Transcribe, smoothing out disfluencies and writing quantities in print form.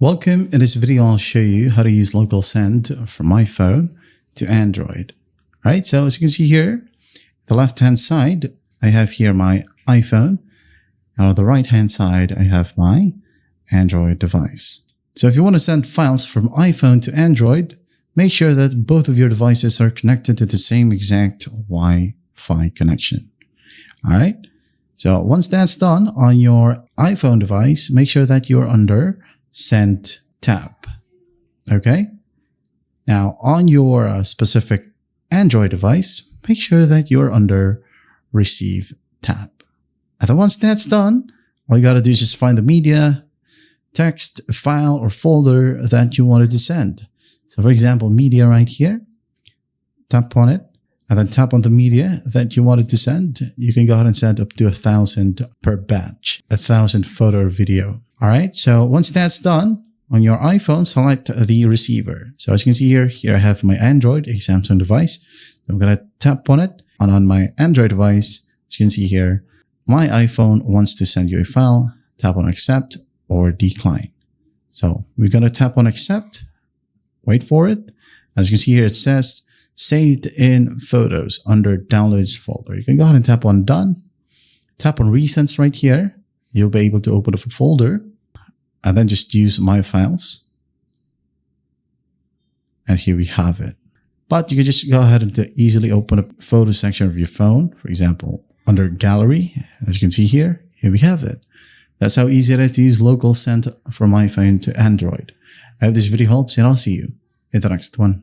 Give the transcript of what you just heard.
Welcome. In this video, I'll show you how to use LocalSend from iPhone to Android. All right, so as you can see here, the left-hand side, I have here my iPhone. And on the right-hand side, I have my Android device. So if you want to send files from iPhone to Android, make sure that both of your devices are connected to the same exact Wi-Fi connection. All right, so once that's done on your iPhone device, make sure that you're under Send tab. Okay. Now on your specific Android device, make sure that you're under Receive tab. And then once that's done, all you got to do is just find the media, text, file, or folder that you wanted to send. So for example, media right here, tap on it, and then tap on the media that you wanted to send. You can go ahead and send up to 1,000 per batch, 1,000 photo or video. All right, so once that's done, on your iPhone, select the receiver. So as you can see here I have my Android, a Samsung device. I'm going to tap on it, and on my Android device, as you can see here, my iPhone wants to send you a file. Tap on accept or decline. So we're going to tap on accept, wait for it. As you can see here, it says saved in photos under downloads folder. You can go ahead and tap on done. Tap on recents right here. You'll be able to open up a folder and then just use my files. And here we have it. But you can just go ahead and easily open up the photo section of your phone. For example, under gallery, as you can see here we have it. That's how easy it is to use LocalSend from iPhone to Android. I hope this video helps, and I'll see you in the next one.